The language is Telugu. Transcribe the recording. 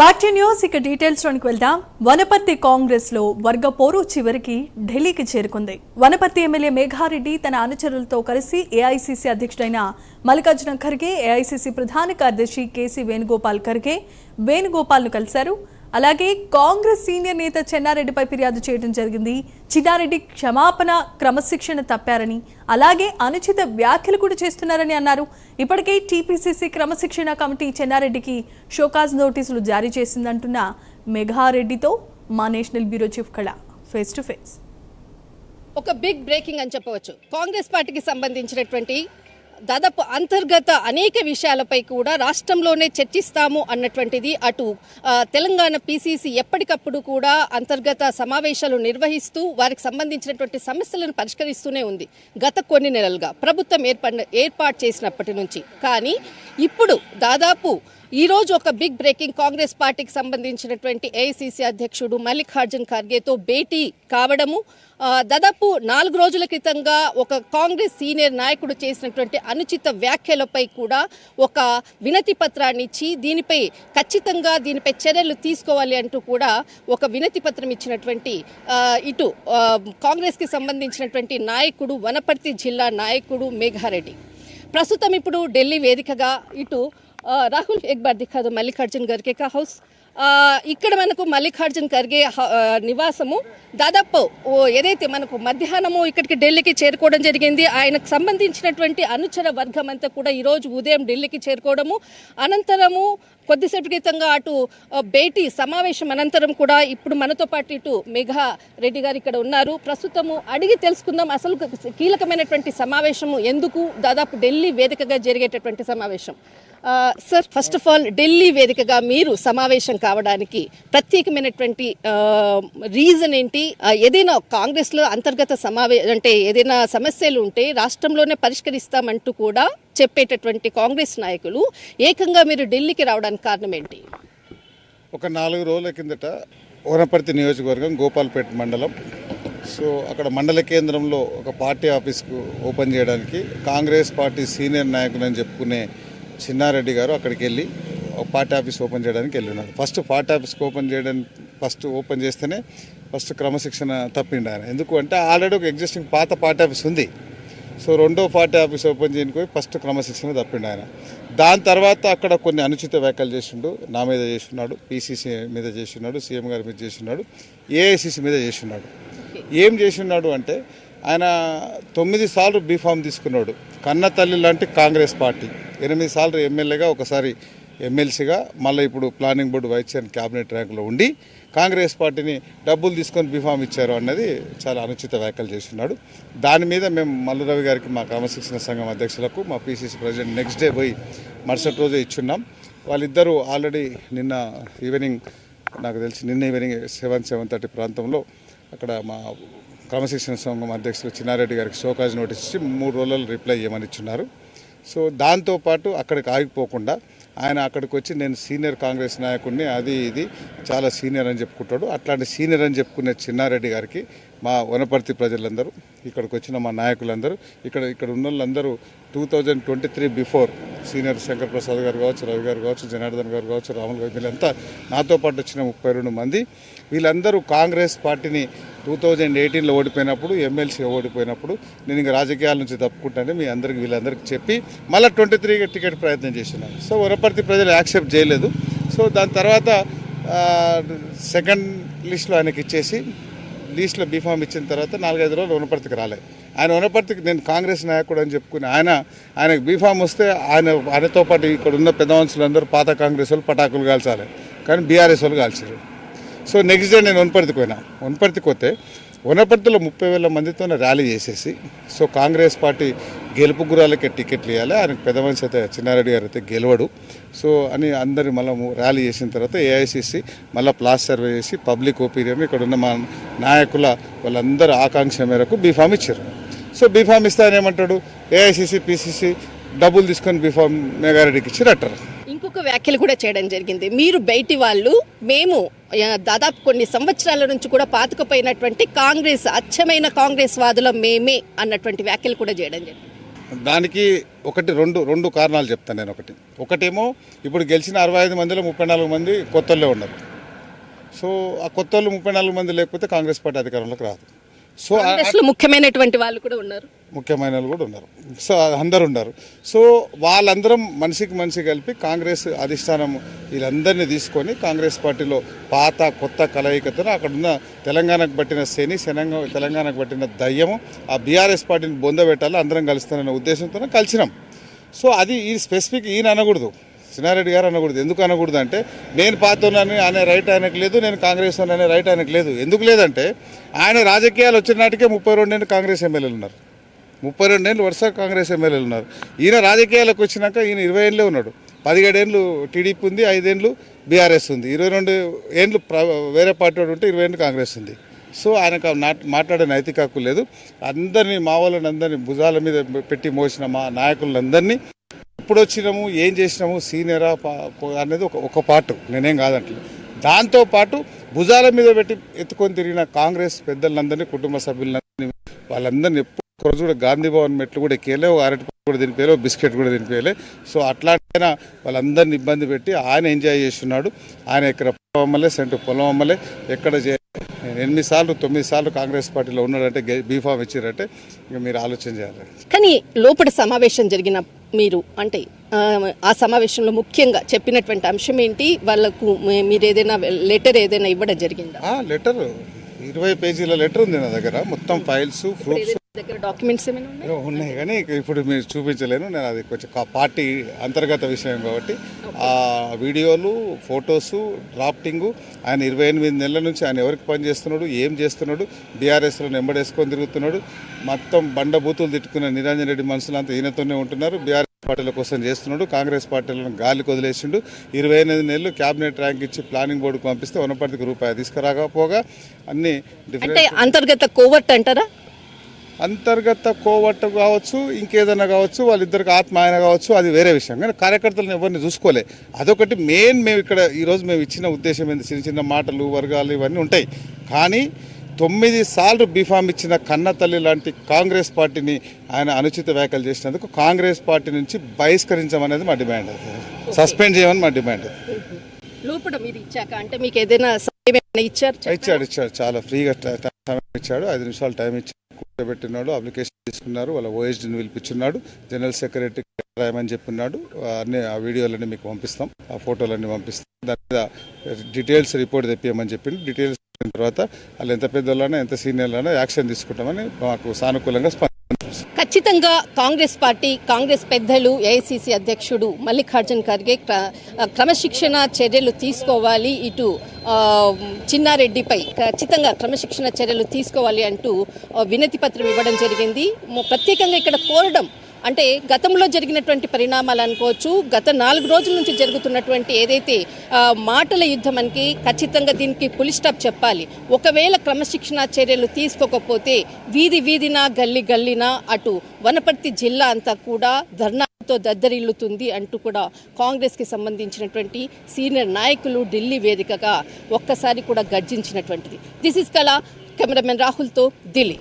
Back to news. ఇక డీటెయిల్స్ లోనికి వెళ్దాం. వనపర్తి కాంగ్రెస్ లో వర్గ పోరు చివరికి ఢిల్లీకి చేరుకుంది. వనపర్తి ఎమ్మెల్యే మేఘారెడ్డి తన అనుచరులతో కలిసి ఏఐసీసీ అధ్యక్షుడైన మల్లికార్జున ఖర్గే, ఏఐసీసీ ప్రధాన కార్యదర్శి కేసీ వేణుగోపాల్ను కలిశారు. అలాగే కాంగ్రెస్ సీనియర్ నేత చెన్నారెడ్డిపై ఫిర్యాదు చేయడం జరిగింది. చిన్నారెడ్డి క్షమాపణ, క్రమశిక్షణ తప్పారని, అలాగే అనుచిత వ్యాఖ్యలు కూడా చేస్తున్నారని అన్నారు. ఇప్పటికే టీపీసీసీ క్రమశిక్షణ కమిటీ చెన్నారెడ్డికి షోకాజ్ నోటీసులు జారీ చేసిందంటున్న మేఘారెడ్డితో మా నేషనల్ బ్యూరో చీఫ్ కళ ఫేస్ టు ఫేస్. ఒక బిగ్ బ్రేకింగ్ అని చెప్పవచ్చు. కాంగ్రెస్ పార్టీకి సంబంధించినటువంటి దాదాపు అంతర్గత అనేక విషయాలపై కూడా రాష్ట్రంలోనే చర్చిస్తాము అన్నటువంటిది అటు తెలంగాణ పీసీసీ ఎప్పటికప్పుడు కూడా అంతర్గత సమావేశాలు నిర్వహిస్తూ వారికి సంబంధించినటువంటి సమస్యలను పరిష్కరిస్తూనే ఉంది గత కొన్ని నెలలుగా ప్రభుత్వం ఏర్పాటు చేసినప్పటి నుంచి. కానీ ఇప్పుడు దాదాపు ఈరోజు ఒక బిగ్ బ్రేకింగ్, కాంగ్రెస్ పార్టీకి సంబంధించినటువంటి ఏఐసీసీ అధ్యక్షుడు మల్లికార్జున్ ఖర్గేతో భేటీ కావడము, దాదాపు 4 రోజుల క్రితంగా ఒక కాంగ్రెస్ సీనియర్ నాయకుడు చేసినటువంటి అనుచిత వ్యాఖ్యలపై కూడా ఒక వినతి పత్రాన్ని ఇచ్చి దీనిపై చర్యలు తీసుకోవాలి అంటూ కూడా ఒక వినతి పత్రం ఇచ్చినటువంటి ఇటు కాంగ్రెస్కి సంబంధించినటువంటి నాయకుడు, వనపర్తి జిల్లా నాయకుడు మేఘారెడ్డి ప్రస్తుతం ఇప్పుడు ఢిల్లీ వేదికగా ఇటు రాహుల్ एक बार दिखा दो మల్లికార్జున్ ఖర్గే కా హౌస్. ఇక్కడ మనకు మల్లికార్జున్ ఖర్గే నివాసము దాదాపు ఏదైతే మనకు మధ్యాహ్నము ఇక్కడికి ఢిల్లీకి చేరుకోవడం జరిగింది. ఆయనకు సంబంధించినటువంటి అనుచర వర్గం అంతా కూడా ఈరోజు ఉదయం ఢిల్లీకి చేరుకోవడము, అనంతరము కొద్దిసేపు క్రితంగా అటు భేటీ సమావేశం అనంతరం కూడా ఇప్పుడు మనతో పాటు ఇటు మేఘా రెడ్డి గారు ఇక్కడ ఉన్నారు. ప్రస్తుతము అడిగి తెలుసుకుందాం అసలు కీలకమైనటువంటి సమావేశము ఎందుకు, దాదాపు ఢిల్లీ వేదికగా జరిగేటటువంటి సమావేశం. Sir, first of all Delhi వేదికగా మీరు సమావేశం కావడానికి ప్రత్యేకమైనటువంటి రీజన్ ఏంటి? ఏదైనా కాంగ్రెస్లో అంతర్గత అంటే ఏదైనా సమస్యలు ఉంటే రాష్ట్రంలోనే పరిష్కరిస్తామంటూ కూడా చెప్పేటటువంటి కాంగ్రెస్ నాయకులు ఏకంగా మీరు ఢిల్లీకి రావడానికి కారణం ఏంటి? ఒక 4 రోజుల కిందట వనపర్తి నియోజకవర్గం గోపాల్పేట మండలం, సో అక్కడ మండల కేంద్రంలో ఒక పార్టీ ఆఫీస్కు ఓపెన్ చేయడానికి కాంగ్రెస్ పార్టీ సీనియర్ నాయకులు అని చెప్పుకునే చిన్నారెడ్డి గారు అక్కడికి వెళ్ళి ఒక పార్టీ ఆఫీస్ ఓపెన్ చేయడానికి వెళ్ళినాడు. ఫస్ట్ పార్టీ ఆఫీస్కి ఓపెన్ చేస్తేనే క్రమశిక్షణ తప్పిండు ఆయన. ఎందుకు అంటే ఆల్రెడీ ఒక ఎగ్జిస్టింగ్ పాత పార్టీ ఆఫీస్ ఉంది. సో రెండో పార్టీ ఆఫీస్ ఓపెన్ చేయడానికి ఫస్ట్ క్రమశిక్షణ తప్పిండు ఆయన. దాని తర్వాత అక్కడ కొన్ని అనుచిత వ్యాఖ్యలు చేసిండు. నా మీద చేస్తున్నాడు, పీసీసీ మీద చేస్తున్నాడు, సీఎం గారి మీద చేస్తున్నాడు, ఏఐసీసీ మీద చేస్తున్నాడు. ఏం చేస్తున్నాడు అంటే ఆయన 9 సార్లు బీఫామ్ తీసుకున్నాడు. కన్న తల్లి లాంటి కాంగ్రెస్ పార్టీ 8 సార్లు ఎమ్మెల్యేగా, ఒకసారి ఎమ్మెల్సీగా, మళ్ళీ ఇప్పుడు planning board vice chairman cabinet ర్యాంకులో ఉండి కాంగ్రెస్ పార్టీని డబ్బులు తీసుకొని బీఫామ్ ఇచ్చారు అన్నది చాలా అనుచిత వ్యాఖ్యలు చేస్తున్నాడు. దాని మీద మేము మల్లురవి గారికి, మా క్రమశిక్షణ సంఘం అధ్యక్షులకు, మా పీసీసీ ప్రెసిడెంట్ నెక్స్ట్ డే పోయి మరుసటి రోజే ఇచ్చున్నాం. వాళ్ళిద్దరూ ఆల్రెడీ నిన్న ఈవినింగ్, నాకు తెలిసి నిన్న ఈవినింగ్ 7:30 ప్రాంతంలో అక్కడ మా క్రమశిక్షణ సంఘం అధ్యక్షులు చిన్నారెడ్డి గారికి షోకాజ్ నోటీస్ ఇచ్చి 3 రోజులలో రిప్లై ఇవ్వమని ఇచ్చున్నారు. సో దాంతోపాటు అక్కడికి ఆగిపోకుండా ఆయన అక్కడికి వచ్చి నేను సీనియర్ కాంగ్రెస్ నాయకుడిని, అది ఇది చాలా సీనియర్ అని చెప్పుకుంటాడు. అట్లాంటి సీనియర్ అని చెప్పుకునే చిన్నారెడ్డి గారికి మా వనపర్తి ప్రజలందరూ, ఇక్కడికి వచ్చిన మా నాయకులందరూ, ఇక్కడ ఉన్న వాళ్ళందరూ 2023 బిఫోర్ సీనియర్ శంకర్ ప్రసాద్ గారు కావచ్చు, రవి గారు కావచ్చు, జనార్దన్ గారు కావచ్చు, రాములు గారు, వీళ్ళంతా నాతో పాటు వచ్చిన 32 మంది, వీళ్ళందరూ కాంగ్రెస్ పార్టీని 2018లో ఓడిపోయినప్పుడు, ఎమ్మెల్సీగా ఓడిపోయినప్పుడు నేను ఇంకా రాజకీయాల నుంచి తప్పుకుంటానని వీళ్ళందరికీ చెప్పి మళ్ళీ 23గా టికెట్ ప్రయత్నం చేసినాను. సో వనపర్తి ప్రజలు యాక్సెప్ట్ చేయలేదు. సో దాని తర్వాత సెకండ్ లిస్టులో ఆయనకి ఇచ్చేసి, లిస్టులో బీఫామ్ ఇచ్చిన తర్వాత 4-5 రోజులు వనపర్తికి రాలేదు. ఆయన వనపర్తికి నేను కాంగ్రెస్ నాయకుడు అని చెప్పుకుని ఆయనకు బీఫామ్ వస్తే ఆయనతో పాటు ఇక్కడ ఉన్న పెద్ద మనుషులందరూ పాత కాంగ్రెస్ వాళ్ళు పటాకులు కాల్చాలి, కానీ బీఆర్ఎస్ వాళ్ళు కాల్చారు. సో నెక్స్ట్ డే నేను వనపర్తికి వస్తే వనపర్తిలో 30,000 మందితో ర్యాలీ చేసేసి, సో కాంగ్రెస్ పార్టీ గెలుపు గురాలకే టికెట్లు ఇవ్వాలి, ఆయనకు పెద్ద మనిషి అయితే చిన్నారెడ్డి గారు అయితే గెలవడు, సో అని అందరి మళ్ళీ ర్యాలీ చేసిన తర్వాత ఏఐసీసీ మళ్ళీ ప్లాస్ సర్వే చేసి పబ్లిక్ ఒపీనియన్ ఇక్కడ ఉన్న మా నాయకుల వాళ్ళందరూ ఆకాంక్ష మేరకు బీఫామ్ ఇచ్చారు. సో బీఫామ్ ఇస్తే ఆయన ఏమంటాడు, ఏఐసీసీ పీసీసీ డబ్బులు తీసుకొని బీఫామ్ మేఘారెడ్డికి ఇచ్చిరట్టారు. ఇంకొక వ్యాఖ్యలు కూడా చేయడం జరిగింది. మీరు బయటి వాళ్ళు, మేము దాదాపు కొన్ని సంవత్సరాల నుంచి కూడా పాతుకుపోయినటువంటి కాంగ్రెస్, అచ్చమైన కాంగ్రెస్ వాదుల మేమే అన్నటువంటి వ్యాఖ్యలు కూడా చేయడం జరిగింది. దానికి రెండు కారణాలు చెప్తాను నేను. ఒకటేమో ఇప్పుడు గెలిచిన 65 మందిలో 34 మంది కొత్తోళ్ళే ఉన్నారు. సో ఆ కొత్తోళ్ళు 34 మంది లేకపోతే కాంగ్రెస్ పార్టీ అధికారంలోకి రాదు. సో కాంగ్రెస్లో ముఖ్యమైనటువంటి వాళ్ళు కూడా ఉన్నారు, ముఖ్యమైన వాళ్ళు కూడా ఉన్నారు. సో అందరు ఉన్నారు. సో వాళ్ళందరం మనిషి కలిపి కాంగ్రెస్ అధిష్టానం వీళ్ళందరినీ తీసుకొని కాంగ్రెస్ పార్టీలో పాత కొత్త కలయికతో అక్కడున్న తెలంగాణకు పట్టిన తెలంగాణకు పట్టిన దయ్యము ఆ బీఆర్ఎస్ పార్టీని బొందబెట్టాలి, అందరం కలుస్తానన్న ఉద్దేశంతో కలిసినాం. సో అది ఈ స్పెసిఫిక్ ఈయన అనకూడదు, సినారెడ్డి గారు అనకూడదు. ఎందుకు అనకూడదు అంటే నేను పాతోనని అనే రైట్ ఆయనకు లేదు, నేను కాంగ్రెస్ అనే రైట్ ఆయనకు లేదు. ఎందుకు లేదంటే ఆయన రాజకీయాలు వచ్చిన నాటికే 32 ఏళ్ళు కాంగ్రెస్ ఎమ్మెల్యేలు ఉన్నారు, 32 ఏళ్ళు వరుస కాంగ్రెస్ ఎమ్మెల్యేలు ఉన్నారు. ఈయన రాజకీయాలకు వచ్చినాక ఈయన 20 ఏళ్ళే ఉన్నాడు. 17 ఏళ్ళు టీడీపీ ఉంది, 5 ఏళ్ళు బీఆర్ఎస్ ఉంది, 22 ఏళ్ళు వేరే పార్టీ ఉంటే 20 ఏళ్ళు కాంగ్రెస్ ఉంది. సో ఆయనకు మాట్లాడే నైతిక హక్కు లేదు. అందరినీ మా వాళ్ళని అందరినీ భుజాల మీద పెట్టి మోసిన మా నాయకులందరినీ ఎప్పుడు వచ్చినాము ఏం చేసినాము సీనియరా అనేది ఒక పార్ట్, నేనేం కాదంటలేదు. దాంతోపాటు భుజాల మీద పెట్టి ఎత్తుకొని తిరిగిన కాంగ్రెస్ పెద్దలందరినీ, కుటుంబ సభ్యులందరినీ, వాళ్ళందరినీ ఎప్పుడు రోజు కూడా గాంధీ భవన్ మెట్లు కూడా ఎక్కేలే, అరటి కూడా తినిపేయలే, బిస్కెట్ కూడా తినిపేయలే. సో అట్లాంటినా వాళ్ళందరినీ ఇబ్బంది పెట్టి ఆయన ఎంజాయ్ చేస్తున్నాడు. ఆయన ఎక్కడ పొలం అమ్మలే, సెంటు పొలం అమ్మలే, ఎక్కడ 8 సార్లు 9 సార్లు కాంగ్రెస్ పార్టీలో ఉన్నాడంటే బీఫామ్ ఇచ్చారంటే ఇక మీరు ఆలోచన చేయాలి. కానీ లోపల సమావేశం జరిగిన మీరు అంటే ఆ సమావేశంలో ముఖ్యంగా చెప్పినటువంటి అంశం ఏంటి? వాళ్ళకు మీరు ఏదైనా లెటర్ ఏదైనా ఇవ్వడం జరిగిందా? లెటర్ 20 పేజీల లెటర్ ఉంది నా దగ్గర, మొత్తం ఫైల్స్ ప్రూఫ్స్ దగ్గర డాక్యుమెంట్స్ ఏమైనా ఉన్నాయి. కానీ ఇప్పుడు మీరు చూపించలేను, నేను అది కొంచెం పార్టీ అంతర్గత విషయం కాబట్టి ఆ వీడియోలు, ఫొటోసు, డ్రాఫ్టింగు, ఆయన 28 నెలల నుంచి ఆయన ఎవరికి పని చేస్తున్నాడు, ఏం చేస్తున్నాడు, బీఆర్ఎస్లో నెంబడేసుకొని తిరుగుతున్నాడు, మొత్తం బండబూతులు తిట్టుకున్న నిరంజన్ రెడ్డి మనుషులంతా ఈయనతోనే ఉంటున్నారు, బీఆర్ఎస్ పార్టీల కోసం చేస్తున్నాడు, కాంగ్రెస్ పార్టీలను గాలికి వదిలేసిండు. 28 నెలలు క్యాబినెట్ ర్యాంక్ ఇచ్చి ప్లానింగ్ బోర్డుకు పంపిస్తే వనపర్తికి రూపాయి తీసుకురాకపోగా అన్ని అంటే అంతర్గత కోవర్ట్ అంటారా? అంతర్గత కోవట్టు కావచ్చు, ఇంకేదైనా కావచ్చు, వాళ్ళిద్దరికి ఆత్మ ఆయన కావచ్చు, అది వేరే విషయం. కానీ కార్యకర్తలను ఎవరిని చూసుకోలే. అదొకటి మెయిన్. మేము ఇక్కడ ఈరోజు మేము ఇచ్చిన ఉద్దేశం ఏంటి, చిన్న మాటలు, వర్గాలు ఇవన్నీ ఉంటాయి. కానీ 9 సార్లు బీఫామ్ ఇచ్చిన కన్న తల్లి లాంటి కాంగ్రెస్ పార్టీని ఆయన అనుచిత వ్యాఖ్యలు చేసినందుకు కాంగ్రెస్ పార్టీ నుంచి బహిష్కరించమనేది మా డిమాండ్, సస్పెండ్ చేయమని మా డిమాండ్. లోపల మీరు ఇచ్చాక అంటే మీకు ఏదైనా ఇచ్చాడు చాలా ఫ్రీగా సమయం ఇచ్చాడు. 5 నిమిషాలు టైం ఇచ్చాడు, కూర్చోబెట్టినాడు, అప్లికేషన్ తీసుకున్నారు, వాళ్ళ ఓఎస్డీని పిలిపించున్నాడు, జనరల్ సెక్రటరీ రాయమని చెప్పినాడు. అన్ని ఆ వీడియోలన్నీ మీకు పంపిస్తాం, ఆ ఫోటోలన్నీ పంపిస్తాం. దాని మీద డీటెయిల్స్ రిపోర్ట్ తెప్పియమని చెప్పింది. డీటెయిల్స్ తర్వాత వాళ్ళు ఎంత పెద్దోళ్ళైనా ఎంత సీనియర్లైనా యాక్షన్ తీసుకుంటామని మాకు సానుకూలంగా ఖచ్చితంగా కాంగ్రెస్ పార్టీ, కాంగ్రెస్ పెద్దలు, ఏఐసీసీ అధ్యక్షుడు మల్లికార్జున్ ఖర్గే క్రమశిక్షణ చర్యలు తీసుకోవాలి, ఇటు చిన్నారెడ్డిపై ఖచ్చితంగా క్రమశిక్షణ చర్యలు తీసుకోవాలి అంటూ వినతి పత్రం ఇవ్వడం జరిగింది. ప్రత్యేకంగా ఇక్కడ కోరడం అంటే గతంలో జరిగినటువంటి పరిణామాలు అనుకోవచ్చు, గత 4 రోజుల నుంచి జరుగుతున్నటువంటి ఏదైతే మాటల యుద్ధం మనకి ఖచ్చితంగా దీనికి పులి స్టాప్ చెప్పాలి. ఒకవేళ క్రమశిక్షణ చర్యలు తీసుకోకపోతే వీధినా గల్లీనా అటు వనపర్తి జిల్లా అంతా కూడా ధర్నాతో దద్దరిల్లుతుంది అంటూ కూడా కాంగ్రెస్కి సంబంధించినటువంటి సీనియర్ నాయకులు ఢిల్లీ వేదికగా ఒక్కసారి కూడా గర్జించినటువంటిది. దిస్ ఇస్ కళ. కెమెరామెన్ రాహుల్తో ఢిల్లీ.